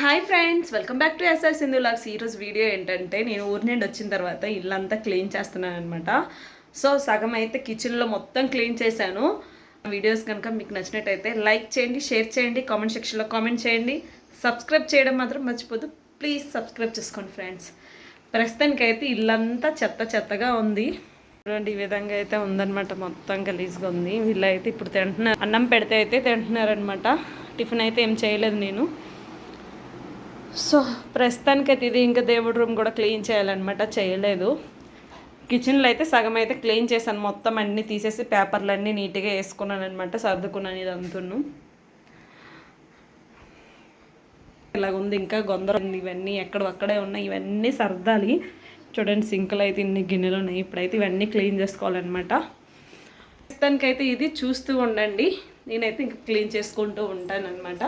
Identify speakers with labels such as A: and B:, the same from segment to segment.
A: Hi friends, welcome back to SR Sindhu logs. ఈరోజు video ఏంటంటే నేను ఊరి నుండి వచ్చిన తర్వాత ఇల్లంతా క్లీన్ చేస్తున్నాను అనమాట. సో సగం అయితే కిచెన్లో మొత్తం క్లీన్ చేశాను. వీడియోస్ కనుక మీకు నచ్చినట్టయితే లైక్ చేయండి, షేర్ చేయండి, కామెంట్ సెక్షన్లో కామెంట్ చేయండి. సబ్స్క్రైబ్ చేయడం మాత్రం మర్చిపోదు. ప్లీజ్ సబ్స్క్రైబ్ చేసుకోండి ఫ్రెండ్స్. ప్రస్తుతానికి అయితే ఇల్లంతా చెత్త చెత్తగా ఉంది. చూడండి, ఈ విధంగా అయితే ఉందన్నమాట. మొత్తం గలీజ్గా ఉంది. వీళ్ళైతే ఇప్పుడు తింటున్నారు. అన్నం పెడితే అయితే తింటున్నారనమాట. టిఫిన్ అయితే ఏం చేయలేదు నేను. సో ప్రస్తుతానికైతే ఇది ఇంకా దేవుడి రూమ్ కూడా క్లీన్ చేయాలన్నమాట. చేయలేదు. కిచెన్లో అయితే సగం అయితే క్లీన్ చేశాను. మొత్తం అన్నీ తీసేసి పేపర్లు అన్నీ నీట్గా వేసుకున్నాను అనమాట. సర్దుకున్నాను ఇదంతును. ఇలాగ ఉంది. ఇంకా గొందర ఉంది. ఇవన్నీ ఎక్కడొక్కడే ఉన్నాయి. ఇవన్నీ సర్దాలి. చూడండి, సింకులు అయితే ఇన్ని గిన్నెలు ఉన్నాయి. ఇప్పుడైతే ఇవన్నీ క్లీన్ చేసుకోవాలన్నమాట. ప్రస్తుతానికైతే ఇది చూస్తూ ఉండండి. నేనైతే ఇంకా క్లీన్ చేసుకుంటూ ఉంటానన్నమాట.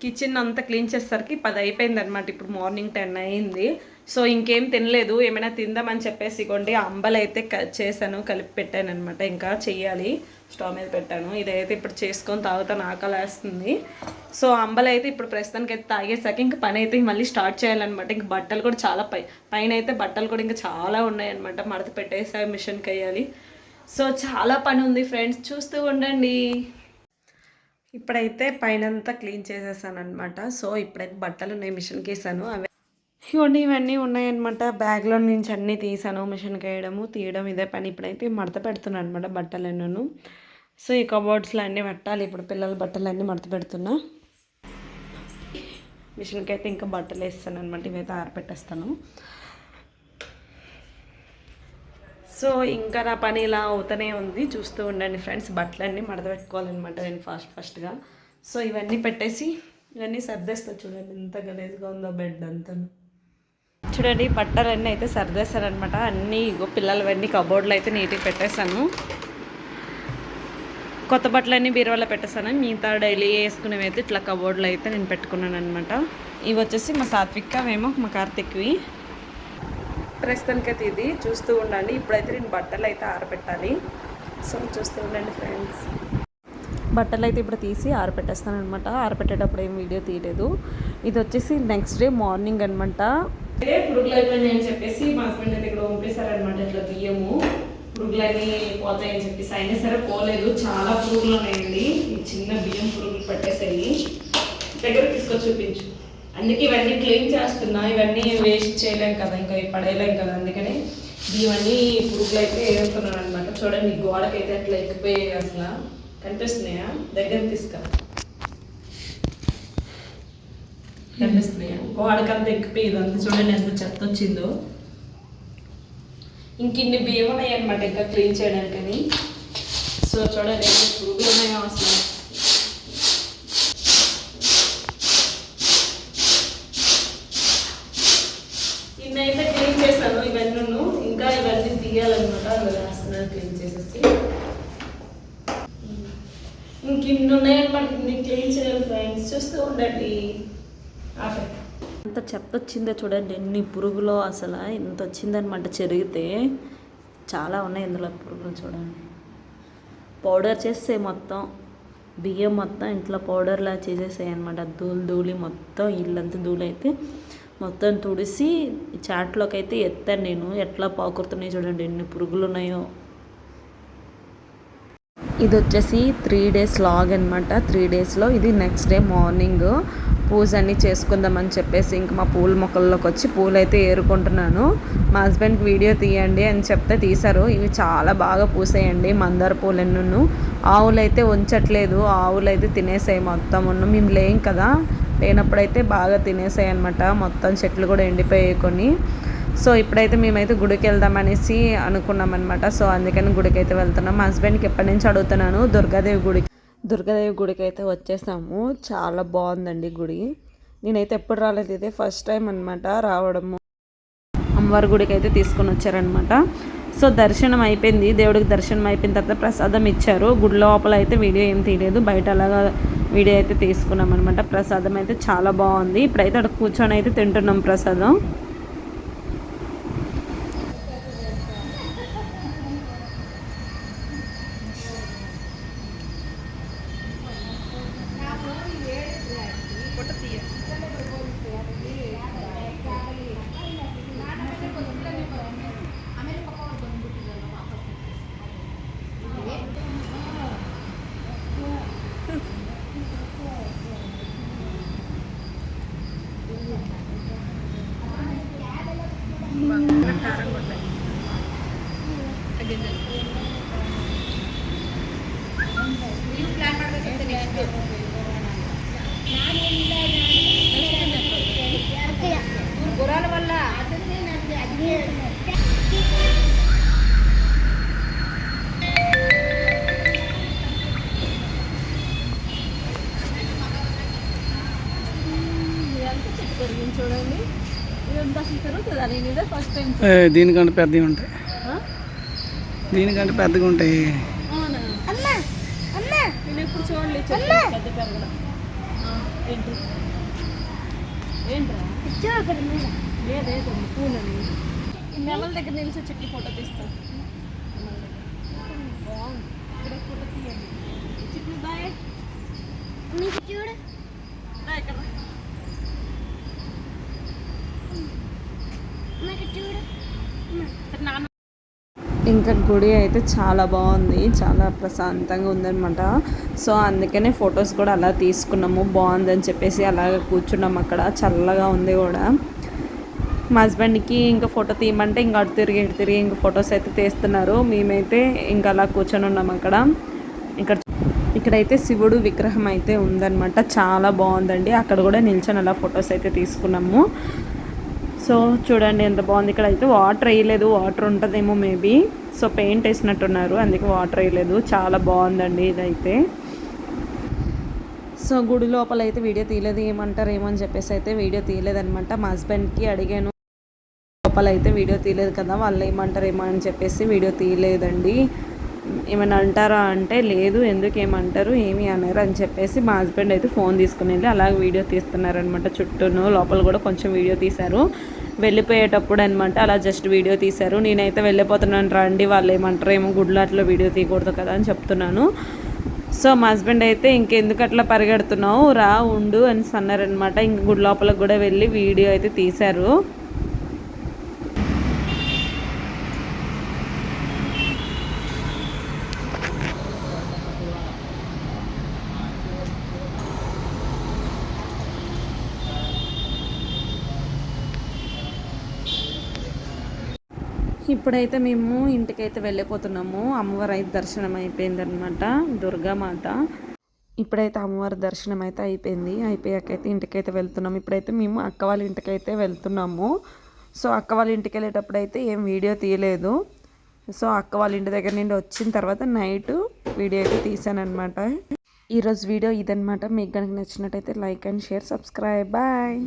A: కిచెన్ అంతా క్లీన్ చేసేసరికి 10 అయిపోయింది అనమాట. ఇప్పుడు మార్నింగ్ 10 అయింది. సో ఇంకేం తినలేదు. ఏమైనా తిందామని చెప్పేసి కొండి అంబలు అయితే చేశాను, కలిపి పెట్టాను అనమాట. ఇంకా చెయ్యాలి. స్టవ్ మీద పెట్టాను. ఇదైతే ఇప్పుడు చేసుకొని తాగుతాను, ఆకలి వేస్తుంది. సో అంబలు అయితే ఇప్పుడు ప్రస్తుతానికి అయితే తాగేసాక ఇంకా పని అయితే మళ్ళీ స్టార్ట్ చేయాలన్నమాట. ఇంక బట్టలు కూడా చాలా పైన అయితే బట్టలు కూడా ఇంకా చాలా ఉన్నాయన్నమాట. మడత పెట్టేసా, మిషన్కి వేయాలి. సో చాలా పని ఉంది ఫ్రెండ్స్, చూస్తూ ఉండండి. ఇప్పుడైతే పైనంతా క్లీన్ చేసేసాను అనమాట. సో ఇప్పుడైతే బట్టలు ఉన్నాయి, మిషన్కి వేసాను. అవి ఇవన్నీ ఉన్నాయన్నమాట. బ్యాగ్లో నుంచి అన్నీ తీసాను. మిషన్కి వేయడము తీయడం ఇదే పని. ఇప్పుడైతే మడత పెడుతున్నాను అనమాట బట్టలన్నీ. సో ఈ కబోర్డ్స్లో అన్నీ పెట్టాలి. ఇప్పుడు పిల్లల బట్టలన్నీ మడత పెడుతున్నా. మిషన్కి అయితే ఇంకా బట్టలు వేస్తాను అనమాట. ఇవైతే ఆరపెట్టేస్తాను. సో ఇంకా నా పని ఇలా అవుతూనే ఉంది. చూస్తూ ఉండండి ఫ్రెండ్స్. బట్టలన్నీ మడత పెట్టుకోవాలన్నమాట నేను ఫస్ట్గా. సో ఇవన్నీ పెట్టేసి ఇవన్నీ సర్దేస్తా. చూడండి ఎంత గలీజ్గా ఉందో బెడ్ అంతా. చూడండి, బట్టలన్నీ అయితే సర్దేస్తానమాట. అన్నీ ఇగో పిల్లలవన్నీ కబోర్డ్లో అయితే నీట్గా పెట్టేశాను. కొత్త బట్టలన్నీ బీరువాలో పెట్టేస్తాను. మిగతా డైలీ వేసుకునేవి అయితే ఇట్లా కబోర్డ్లో అయితే నేను పెట్టుకున్నాను అనమాట. ఇవి వచ్చేసి మా సాత్విక్, మేము మా కార్తిక్వి. ప్రస్తుతానికైతే ఇది చూస్తూ ఉండండి. ఇప్పుడైతే నేను బట్టలు అయితే ఆరబెట్టాలి. సో చూస్తూ ఉండండి ఫ్రెండ్స్. బట్టలు అయితే ఇప్పుడు తీసి ఆరబెట్టేస్తాను అనమాట. ఆరబెట్టేటప్పుడు ఏం వీడియో తీయలేదు. ఇది వచ్చేసి నెక్స్ట్ డే మార్నింగ్ అనమాట. పురుగులు అయిపోయినాయి అని చెప్పేసి మా హస్బెండ్ అయితే ఇక్కడ పంపేశారనమాట. ఇట్లా బియ్యము పురుగులన్నీ పోతాయని చెప్పేసి అయినా సరే పోలేదు. చాలా పురుగులు ఉన్నాయండి. ఈ చిన్న బియ్యం పురుగులు పట్టేసాయి. దగ్గర తీసుకొచ్చి చూపించు. అందుకే ఇవన్నీ క్లీన్ చేస్తున్నా. ఇవన్నీ వేస్ట్ చేయలేం కదా, ఇంకా పడేయలేం కదా. అందుకని ఇవన్నీ పురుగులు అయితే వేస్తున్నాను అనమాట. చూడండి, గోడకైతే అట్లా ఎక్కిపోయాయి. అసలు కనిపిస్తున్నాయా? దగ్గర తీసుకా కనిపిస్తున్నాయా? గోడకంతా ఎక్కిపోయేది అంత. చూడండి ఎంత చెత్త వచ్చిందో. ఇంకిన్ని బియ్యం ఉన్నాయి అనమాట ఇంకా క్లీన్ చేయడానికని. సో చూడండి ఎన్ని పురుగులు ఉన్నాయో అసలు. ఇన్నైతే క్లీన్ చేశాను. ఇవన్నీ ఇంకా ఇవన్నీ తీయాలన్నమాట. అందులో వేస్తున్నాను క్లీన్ చేసేసి. ఇంక ఇన్ని ఉన్నాయన్నమాట. ఇన్ని క్లీన్ చేయాలి ఫ్రెండ్స్. చూస్తూ ఉండండి. ఎంత చెత్త వచ్చిందో చూడండి. ఎన్ని పురుగులో అసలు ఎంత వచ్చిందనమాట. చెరిగితే చాలా ఉన్నాయి ఇందులో పురుగులు. చూడండి, పౌడర్ చేస్తే మొత్తం బియ్యం మొత్తం ఇంట్లో పౌడర్లా చేసేసాయి అనమాట. ధూళి మొత్తం ఇల్లంతా ధూళి అయితే మొత్తం తుడిసి చాట్లోకి అయితే ఎత్తాను నేను. ఎట్లా పాకురుతున్నాయి చూడండి, ఎన్ని పురుగులు ఉన్నాయో. ఇది వచ్చేసి 3 days లాగ్ అనమాట. 3 daysలో ఇది నెక్స్ట్ డే మార్నింగ్ పూజ అన్నీ చేసుకుందామని చెప్పేసి ఇంక మా పూల మొక్కల్లోకి వచ్చి పూలు అయితే ఏరుకుంటున్నాను. మా హస్బెండ్కి వీడియో తీయండి అని చెప్తే తీశారు. ఇవి చాలా బాగా పూసాయండి, మందార పూలెన్ను. ఆవులు అయితే ఉంచట్లేదు. ఆవులు అయితే తినేసాయి మొత్తం. మేము లేం కదా, లేనప్పుడైతే బాగా తినేసాయి అనమాట. మొత్తం చెట్లు కూడా ఎండిపోయాయి కొన్ని. సో ఇప్పుడైతే మేమైతే గుడికి వెళ్దామనేసి అనుకున్నాం అనమాట. సో అందుకని గుడికి అయితే వెళ్తున్నాం. మా హస్బెండ్కి ఎప్పటి నుంచి అడుగుతున్నాను దుర్గాదేవి గుడికి అయితే వచ్చేసాము. చాలా బాగుందండి గుడి. నేనైతే ఎప్పుడు రాలేదు, ఇదే ఫస్ట్ టైం అనమాట రావడము. అమ్మవారి గుడికి అయితే తీసుకొని వచ్చారనమాట. సో దర్శనం అయిపోయింది. దేవుడికి దర్శనం అయిపోయిన తర్వాత ప్రసాదం ఇచ్చారు. గుడి లోపల అయితే వీడియో ఏం తీయలేదు, బయట అలాగా వీడియో అయితే తీసుకున్నాం అనమాట. ప్రసాదం అయితే చాలా బాగుంది. ఇప్పుడైతే అక్కడ కూర్చొని అయితే తింటున్నాం ప్రసాదం. గుర్రాల వల్ల చూడండి ఇదంతా అసలు తిరుగుతుందా నేను ఇదే ఫస్ట్ టైం.
B: దీనికంటే పెద్దవి ఉంటాయి, దీనికంటే పెద్దగా ఉంటాయి.
A: అవునా నేను ఎప్పుడు చూడలేదు పెద్ద పెరగడం. ఏంటి ఏంట్రా లేదేదో పూలని నెమల దగ్గర నిలిచి చెట్టు ఫోటో తీస్తాను. బాగుంది ఇక్కడ ఫోటో తీయండి. చిట్లు బాయ్ చూడు ఇక్కడ ఇంకా గుడి అయితే చాలా బాగుంది, చాలా ప్రశాంతంగా ఉందన్నమాట. సో అందుకనే ఫొటోస్ కూడా అలా తీసుకున్నాము, బాగుందని చెప్పేసి అలాగే కూర్చున్నాము అక్కడ. చల్లగా ఉంది కూడా. మా హస్బెండ్కి ఇంకా ఫోటో తీయమంటే ఇంకా అటు తిరిగి ఇంకా ఫొటోస్ అయితే తీస్తున్నారు. మేమైతే ఇంకా అలా కూర్చొని ఉన్నాము అక్కడ. ఇక్కడైతే శివుడు విగ్రహం అయితే ఉందన్నమాట, చాలా బాగుందండి. అక్కడ కూడా నిల్చొని అలా ఫొటోస్ అయితే తీసుకున్నాము. సో చూడండి ఎంత బాగుంది. ఇక్కడ అయితే వాటర్ వేయలేదు, వాటర్ ఉంటుందేమో మేబీ. సో పెయింట్ వేసినట్టున్నారు, అందుకే వాటర్ వేయలేదు. చాలా బాగుందండి ఇదైతే. సో గుడి లోపల అయితే వీడియో తీయలేదు, ఏమంటారు ఏమో అని చెప్పేసి అయితే వీడియో తీయలేదనమాట. మా హస్బెండ్కి అడిగాను, లోపల అయితే వీడియో తీయలేదు కదా, వాళ్ళు ఏమంటారు ఏమో అని చెప్పేసి వీడియో తీయలేదండి. ఏమైనా అంటారా అంటే లేదు, ఎందుకు ఏమంటారు ఏమి అన్నారు అని చెప్పేసి మా హస్బెండ్ అయితే ఫోన్ తీసుకుని వెళ్ళి అలాగే వీడియో తీస్తున్నారనమాట. చుట్టూను లోపల కూడా కొంచెం వీడియో తీశారు. వెళ్ళిపోయేటప్పుడు అనమాట అలా జస్ట్ వీడియో తీశారు. నేనైతే వెళ్ళిపోతున్నాను రండి, వాళ్ళు ఏమంటారు ఏమో గుడ్లాట్లో వీడియో తీయకూడదు కదా అని చెప్తున్నాను. సో మా హస్బెండ్ అయితే ఇంకెందుకు అట్లా పరిగెడుతున్నావు రా ఉండు అని అన్నారనమాట. ఇంక గుడి లోపలికి కూడా వెళ్ళి వీడియో అయితే తీశారు. ఇప్పుడైతే మేము ఇంటికైతే వెళ్ళిపోతున్నాము. అమ్మవారి అయితే దర్శనం అయిపోయిందనమాట, దుర్గామాత. ఇప్పుడైతే అమ్మవారి దర్శనం అయితే అయిపోయింది. అయిపోయాకైతే ఇంటికైతే వెళ్తున్నాము. ఇప్పుడైతే మేము అక్క వాళ్ళ ఇంటికైతే వెళ్తున్నాము. సో అక్క వాళ్ళ ఇంటికి వెళ్ళేటప్పుడు అయితే ఏం వీడియో తీయలేదు. సో అక్క వాళ్ళ ఇంటి దగ్గర నుండి వచ్చిన తర్వాత నైట్ వీడియో అయితే తీసాను అనమాట. ఈరోజు వీడియో ఇదనమాట. మీకు కనుక నచ్చినట్టయితే like and share, subscribe. Bye.